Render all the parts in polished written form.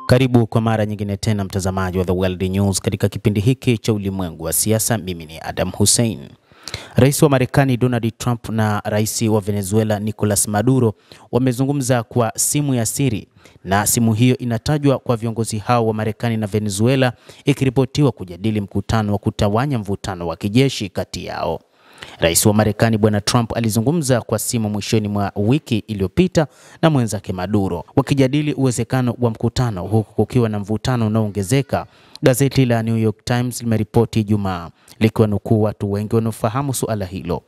Karibu kwa mara nyingine tena mtazamaji wa The World News katika kipindi hiki cha ulimwengu wa siasa. Mimi ni Adam Hussein. Rais wa Marekani Donald Trump na rais wa Venezuela Nicolas Maduro wamezungumza kwa simu ya siri, na simu hiyo inatajwa kwa viongozi hao wa Marekani na Venezuela ikiripotiwa kujadili mkutano wa kutawanya mvutano wa kijeshi kati yao. Rais wa Marekani Bwana Trump alizungumza kwa simu mwishoni mwa wiki iliyopita na mwenzake Maduro, wakijadili uwezekano wa mkutano huku kukiwa na mvutano unaoongezeka. Gazeti la New York Times limeripoti Ijumaa likiwa nukuu watu wengi wanaofahamu suala hilo.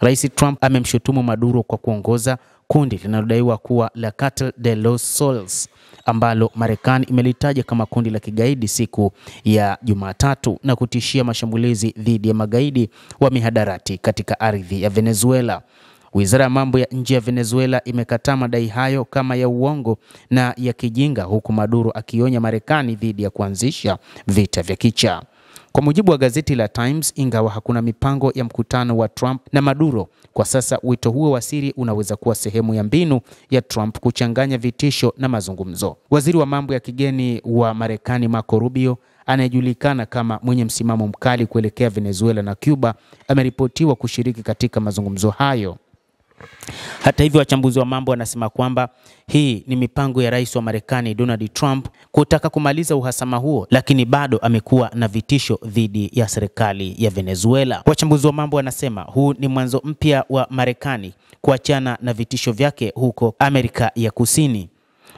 Rais Trump amemshutumu Maduro kwa kuongoza kundi linalodaiwa kuwa la Cartel de los Soles, ambalo Marekani imelitaja kama kundi la kigaidi siku ya Jumatatu, na kutishia mashambulizi dhidi ya magaidi wa mihadarati katika ardhi ya Venezuela. Wizara ya mambo ya nje ya Venezuela imekataa madai hayo kama ya uongo na ya kijinga, huku Maduro akionya Marekani dhidi ya kuanzisha vita vya kicha. Kwa mujibu wa gazeti la Times, ingawa hakuna mipango ya mkutano wa Trump na Maduro kwa sasa, wito huo wa siri unaweza kuwa sehemu ya mbinu ya Trump kuchanganya vitisho na mazungumzo. Waziri wa mambo ya kigeni wa Marekani Marco Rubio, anayejulikana kama mwenye msimamo mkali kuelekea Venezuela na Cuba, ameripotiwa kushiriki katika mazungumzo hayo. Hata hivyo, wachambuzi wa mambo wanasema kwamba hii ni mipango ya rais wa Marekani Donald Trump kutaka kumaliza uhasama huo, lakini bado amekuwa na vitisho dhidi ya serikali ya Venezuela. Wachambuzi wa mambo wanasema huu ni mwanzo mpya wa Marekani kuachana na vitisho vyake huko Amerika ya Kusini.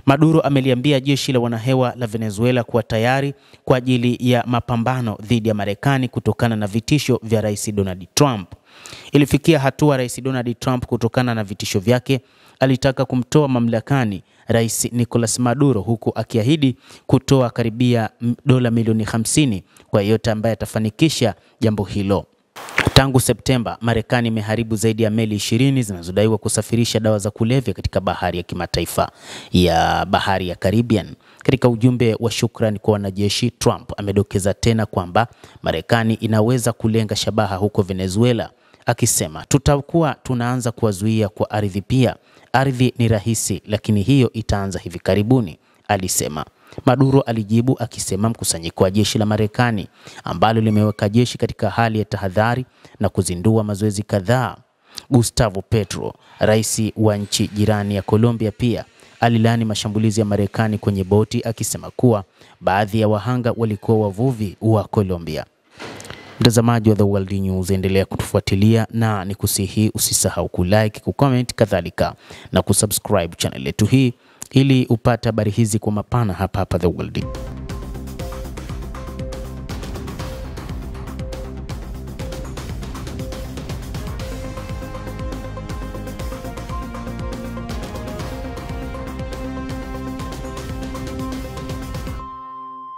Maduro ameliambia jeshi la wanahewa la Venezuela kuwa tayari kwa ajili ya mapambano dhidi ya Marekani kutokana na vitisho vya rais Donald Trump. Ilifikia hatua rais Donald Trump, kutokana na vitisho vyake, alitaka kumtoa mamlakani rais Nicolas Maduro, huku akiahidi kutoa karibia dola milioni 50 kwa yeyote ambaye atafanikisha jambo hilo. Tangu Septemba, Marekani imeharibu zaidi ya meli 20 zinazodaiwa kusafirisha dawa za kulevya katika bahari ya kimataifa ya bahari ya Caribbean. Katika ujumbe wa shukrani kwa wanajeshi, Trump amedokeza tena kwamba Marekani inaweza kulenga shabaha huko Venezuela, akisema tutakuwa tunaanza kuwazuia kwa ardhi pia. Ardhi ni rahisi, lakini hiyo itaanza hivi karibuni, alisema. Maduro alijibu akisema mkusanyiko wa jeshi la Marekani, ambalo limeweka jeshi katika hali ya tahadhari na kuzindua mazoezi kadhaa. Gustavo Petro, rais wa nchi jirani ya Colombia, pia alilani mashambulizi ya Marekani kwenye boti, akisema kuwa baadhi ya wahanga walikuwa wavuvi wa Colombia. Mtazamaji wa The World News, endelea kutufuatilia na nikusihi usisahau kulike, kucomment, kadhalika na kusubscribe channel yetu hii ili upate habari hizi kwa mapana hapa The World.